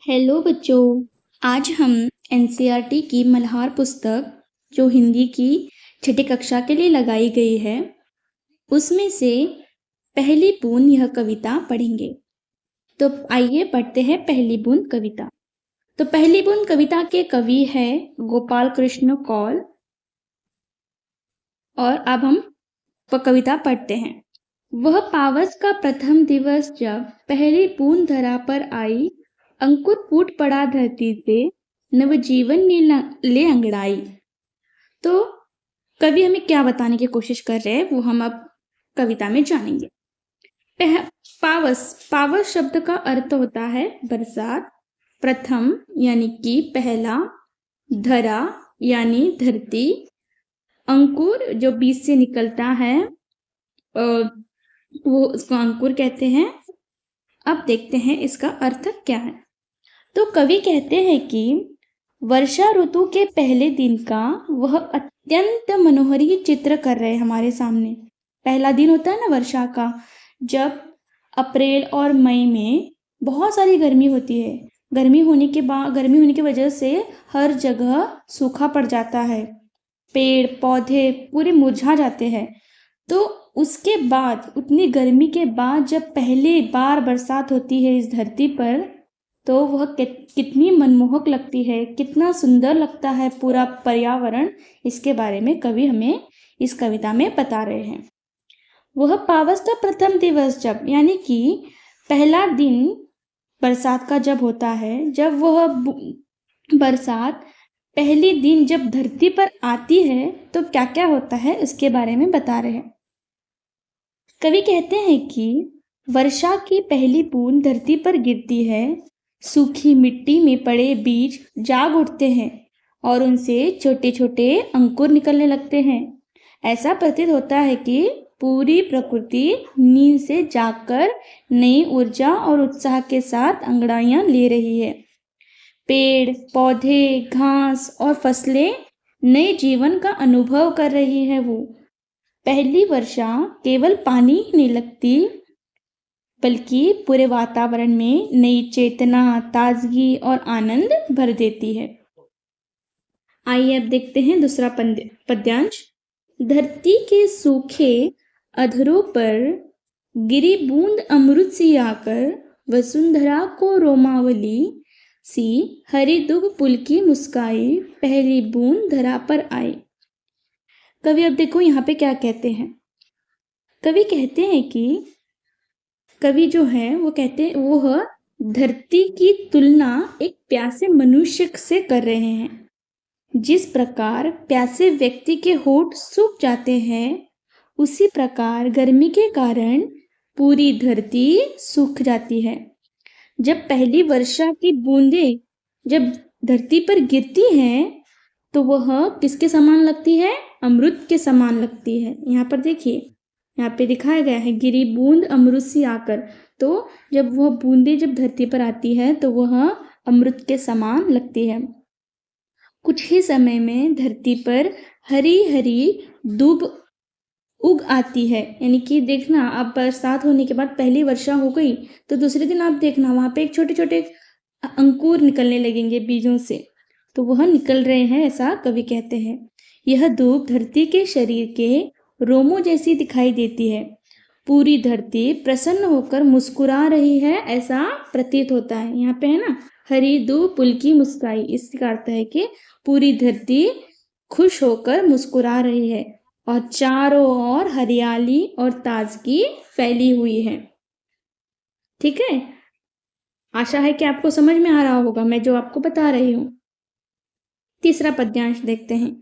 Hello बच्चों। आज हम एनसीईआरटी की मल्हार पुस्तक जो हिंदी की छठी कक्षा के लिए लगाई गई है उसमें से पहली बूंद यह कविता पढ़ेंगे। तो आइए पढ़ते हैं पहली बूंद कविता। तो पहली बूंद कविता के कवि है गोपाल कृष्ण कौल। और अब हम कविता पढ़ते हैं। वह पावस का प्रथम दिवस जब पहली बूंद धरा पर आई, अंकुर फूट पड़ा धरती से, नवजीवन ले अंगड़ाई। तो कवि हमें क्या बताने की कोशिश कर रहे हैं वो हम अब कविता में जानेंगे। पावस पावस शब्द का अर्थ होता है बरसात, प्रथम यानी कि पहला, धरा यानी धरती, अंकुर जो बीज से निकलता है वो उसको अंकुर कहते हैं। अब देखते हैं इसका अर्थ क्या है। तो कवि कहते हैं कि वर्षा ऋतु के पहले दिन का वह अत्यंत मनोहरी चित्र कर रहे हैं हमारे सामने। पहला दिन होता है ना वर्षा का, जब अप्रैल और मई में बहुत सारी गर्मी होती है। गर्मी होने की वजह से हर जगह सूखा पड़ जाता है, पेड़ पौधे पूरे मुरझा जाते हैं। तो उसके बाद, उतनी गर्मी के बाद जब पहली बार बरसात होती है इस धरती पर, तो वह कितनी मनमोहक लगती है, कितना सुंदर लगता है पूरा पर्यावरण। इसके बारे में कवि हमें इस कविता में बता रहे हैं। वह पावस का प्रथम दिवस जब, यानी कि पहला दिन बरसात का जब होता है, जब वह बरसात पहली दिन जब धरती पर आती है तो क्या क्या होता है इसके बारे में बता रहे हैं। कवि कहते हैं कि वर्षा की पहली बूंद धरती पर गिरती है, सूखी मिट्टी में पड़े बीज जाग उठते हैं और उनसे छोटे छोटे अंकुर निकलने लगते हैं। ऐसा प्रतीत होता है कि पूरी प्रकृति नींद से जागकर नई ऊर्जा और उत्साह के साथ अंगड़ाइयां ले रही है। पेड़ पौधे, घास और फसलें नए जीवन का अनुभव कर रही है। वो पहली वर्षा केवल पानी ही नहीं लगती, बल्कि पूरे वातावरण में नई चेतना, ताजगी और आनंद भर देती है। आइए अब देखते हैं दूसरा पद्यांश। धरती के सूखे अधरों पर गिरी बूंद अमृत सी आकर, वसुंधरा को रोमावली सी हरी दुब पुल की मुस्काई, पहली बूंद धरा पर आई। कवि अब देखो यहाँ पे क्या कहते हैं। कवि कहते हैं कि कवि जो है वो कहते हैं वह धरती की तुलना एक प्यासे मनुष्य से कर रहे हैं। जिस प्रकार प्यासे व्यक्ति के होंठ सूख जाते हैं, उसी प्रकार गर्मी के कारण पूरी धरती सूख जाती है। जब पहली वर्षा की बूंदें जब धरती पर गिरती हैं तो वह किसके समान लगती है? अमृत के समान लगती है। यहाँ पर देखिए, यहाँ पे दिखाया गया है गिरी बूंद अमृत सी आकर। तो जब वह बूंदें जब धरती पर आती है तो वह अमृत के समान लगती है। कुछ ही समय में धरती पर हरी हरी दूब उग आती है। यानी कि देखना, अब बरसात होने के बाद पहली वर्षा हो गई तो दूसरे दिन आप देखना वहां पे एक छोटे छोटे अंकुर निकलने लगेंगे बीजों से। तो वह निकल रहे हैं, ऐसा कवि कहते हैं। यह धूप धरती के शरीर के रोमों जैसी दिखाई देती है। पूरी धरती प्रसन्न होकर मुस्कुरा रही है, ऐसा प्रतीत होता है। यहाँ पे है ना, हरी धूप पुल की मुस्काई, इसका अर्थ है कि पूरी धरती खुश होकर मुस्कुरा रही है और चारों ओर हरियाली और ताजगी फैली हुई है। ठीक है, आशा है कि आपको समझ में आ रहा होगा मैं जो आपको बता रही हूं। तीसरा पद्यांश देखते हैं।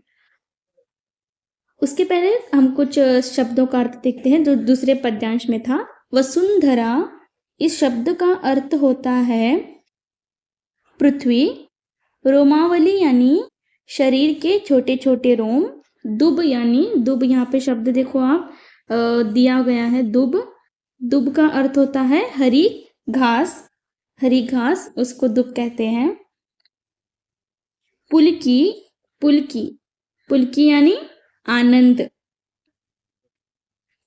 उसके पहले हम कुछ शब्दों का अर्थ देखते हैं जो दूसरे पद्यांश में था। वसुंधरा, इस शब्द का अर्थ होता है पृथ्वी, रोमावली यानी शरीर के छोटे छोटे रोम, दुब यानी दुब, यहाँ पे शब्द देखो आप दिया गया है दुब। दुब का अर्थ होता है हरी घास, हरी घास उसको दुब कहते हैं। पुलकी, पुलकी, पुलकी यानी आनंद।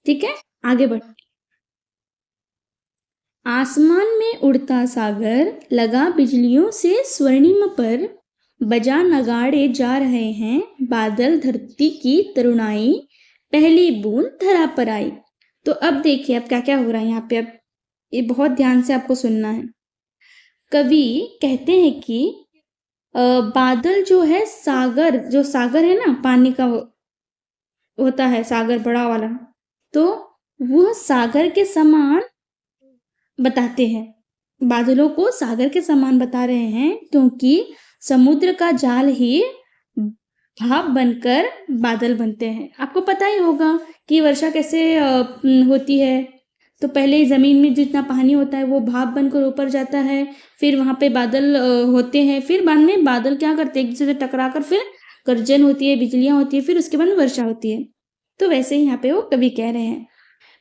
ठीक है, आगे बढ़। आसमान में उड़ता सागर, लगा बिजलियों से स्वर्णिम पर, बजा नगाड़े जा रहे हैं बादल धरती की तरुणाई, पहली बूंद धरा पर आई। तो अब देखिए अब क्या क्या हो रहा है यहाँ पे। अब ये बहुत ध्यान से आपको सुनना है। कवि कहते हैं कि बादल जो है, सागर, जो सागर है ना, पानी का होता है सागर बड़ा वाला, तो वह सागर के समान बताते हैं। बादलों को सागर के समान बता रहे हैं क्योंकि समुद्र का जाल ही भाप बनकर बादल बनते हैं। आपको पता ही होगा कि वर्षा कैसे होती है। तो पहले ज़मीन में जितना पानी होता है वो भाप बनकर ऊपर जाता है, फिर वहाँ पे बादल होते हैं, फिर बाद में बादल क्या करते हैं, एक दूसरे से टकराकर फिर गर्जन होती है, बिजलियाँ होती है, फिर उसके बाद वर्षा होती है। तो वैसे ही यहाँ पे वो कवि कह रहे हैं,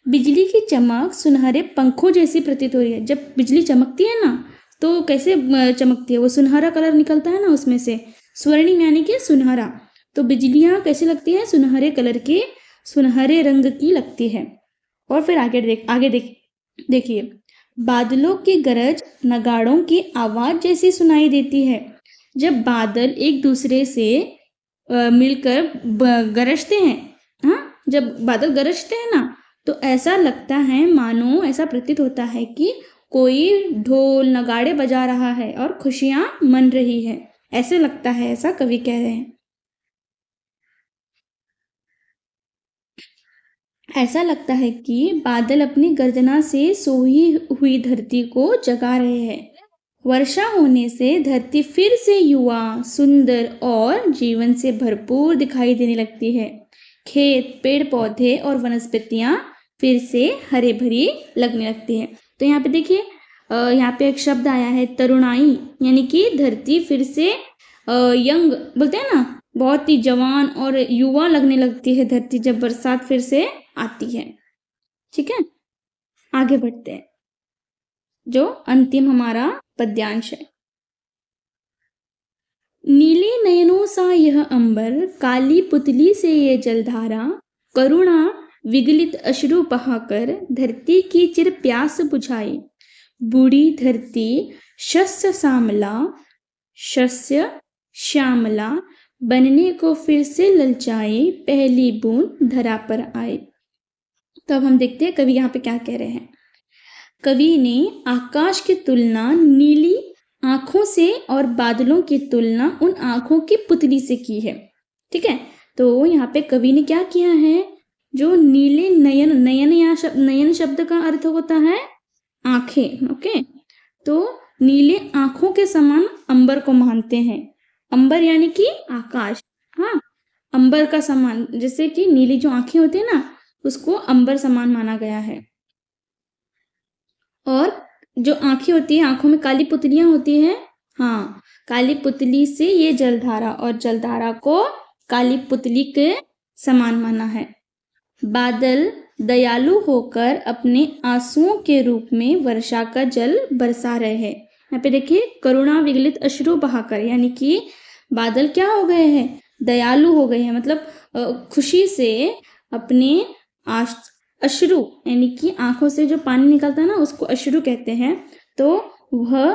बिजली की चमक सुनहरे पंखों जैसी प्रतीत हो रही है। जब बिजली चमकती है ना तो कैसे चमकती है, वो सुनहरा कलर निकलता है ना उसमें से, स्वर्णिम यानी कि सुनहरा। तो बिजलियाँ कैसी लगती है, सुनहरे कलर की, सुनहरे रंग की लगती है। और फिर देखिए, बादलों की गरज नगाड़ों की आवाज जैसी सुनाई देती है। जब बादल एक दूसरे से मिलकर गरजते हैं, हाँ, जब बादल गरजते हैं ना तो ऐसा लगता है, मानो ऐसा प्रतीत होता है कि कोई ढोल नगाड़े बजा रहा है और खुशियां मन रही है, ऐसे लगता है, ऐसा कवि कह रहे हैं। ऐसा लगता है कि बादल अपनी गर्जना से सोई हुई धरती को जगा रहे हैं। वर्षा होने से धरती फिर से युवा, सुंदर और जीवन से भरपूर दिखाई देने लगती है। खेत, पेड़ पौधे और वनस्पतियां फिर से हरे भरी लगने लगती है। तो यहाँ पे देखिए, यहाँ पे एक शब्द आया है तरुणाई, यानी कि धरती फिर से यंग बोलते हैं ना, बहुत ही जवान और युवा लगने लगती है धरती जब बरसात फिर से आती है। ठीक है, आगे बढ़ते हैं, जो अंतिम हमारा पद्यांश है। नीले नयनों सा यह अंबर, काली पुतली से ये जलधारा, करुणा विगलित अश्रु बहाकर धरती की चिर प्यास बुझाई। बूढ़ी धरती शस्य श्यामला बनने को फिर से ललचाई, पहली बूंद धरा पर आई। तो अब हम देखते हैं कवि यहाँ पे क्या कह रहे हैं। कवि ने आकाश की तुलना नीली आंखों से और बादलों की तुलना उन आंखों की पुतली से की है। ठीक है, तो यहाँ पे कवि ने क्या किया है, जो नीले नयन, नयन शब्द का अर्थ होता है आंखें। ओके, तो नीले आंखों के समान अंबर को मानते हैं। अंबर यानी कि आकाश, हाँ, अंबर का समान, जैसे कि नीली जो आंखें होती है ना उसको अंबर समान माना गया है। और जो आंखें होती है, आंखों में काली पुतलियां होती हैं, हाँ, काली पुतली से ये जलधारा, और जलधारा को काली पुतली के समान माना है। बादल दयालु होकर अपने आंसुओं के रूप में वर्षा का जल बरसा रहे हैं। यहाँ पे देखिए, करुणा विगलित अश्रु बहाकर, यानी कि बादल क्या हो गए हैं, दयालु हो गए हैं, मतलब खुशी से अपने अश्रु, यानी कि आंखों से जो पानी निकलता है ना उसको अश्रु कहते हैं, तो वह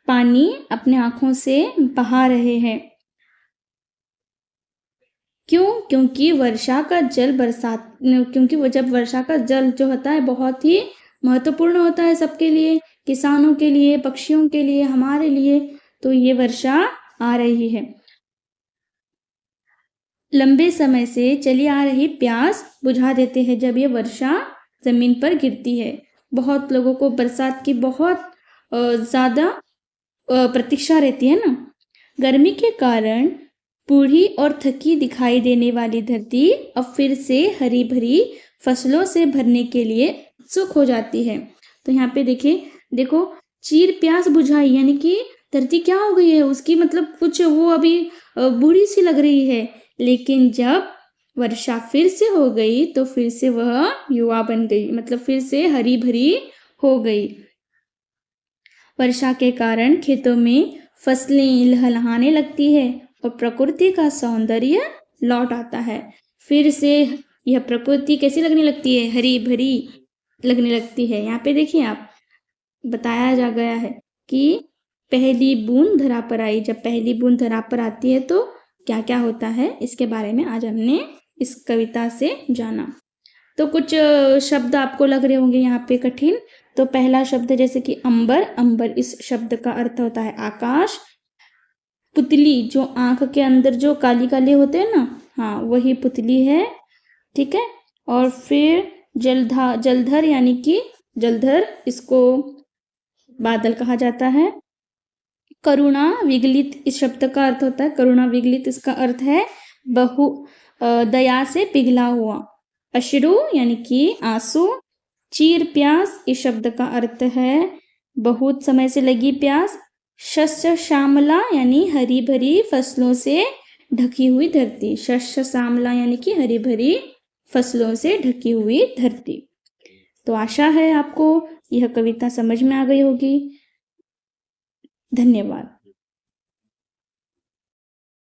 पानी अपने आंखों से बहा रहे हैं। क्योंकि वर्षा का जल क्योंकि वो जब वर्षा का जल जो होता है बहुत ही महत्वपूर्ण होता है सबके लिए, किसानों के लिए, पक्षियों के लिए, हमारे लिए, तो ये वर्षा आ रही है। लंबे समय से चली आ रही प्यास बुझा देते हैं जब ये वर्षा जमीन पर गिरती है। बहुत लोगों को बरसात की बहुत ज़्यादा प्रतीक्षा रहती है ना। गर्मी के कारण बूढ़ी और थकी दिखाई देने वाली धरती अब फिर से हरी भरी फसलों से भरने के लिए उत्सुक हो जाती है। तो यहाँ पे देखो, चीर प्यास बुझाई, यानी कि धरती क्या हो गई है उसकी, मतलब कुछ वो अभी बूढ़ी सी लग रही है, लेकिन जब वर्षा फिर से हो गई तो फिर से वह युवा बन गई, मतलब फिर से हरी भरी हो गई। वर्षा के कारण खेतों में फसलें लहलहाने लगती है और प्रकृति का सौंदर्य लौट आता है। फिर से यह प्रकृति कैसी लगने लगती है, हरी भरी लगने लगती है। यहाँ पे देखिए आप, बताया जा गया है कि पहली बूंद धरा पर आई। जब पहली बूंद धरा पर आती है तो क्या क्या होता है, इसके बारे में आज हमने इस कविता से जाना। तो कुछ शब्द आपको लग रहे होंगे यहाँ पे कठिन। तो पहला शब्द जैसे कि अंबर, अंबर इस शब्द का अर्थ होता है आकाश। पुतली, जो आंख के अंदर जो काली काली होते हैं ना, हाँ वही पुतली है, ठीक है। और फिर जलधर यानी कि जलधर, इसको बादल कहा जाता है। करुणा विगलित इस शब्द का अर्थ होता है, करुणा विगलित इसका अर्थ है दया से पिघला हुआ। अश्रु यानी कि आंसू। चीर प्यास इस शब्द का अर्थ है बहुत समय से लगी प्यास। शस्य श्यामला यानी हरी भरी फसलों से ढकी हुई धरती। शस्य श्यामला यानी कि हरी भरी फसलों से ढकी हुई धरती। तो आशा है आपको यह कविता समझ में आ गई होगी। धन्यवाद।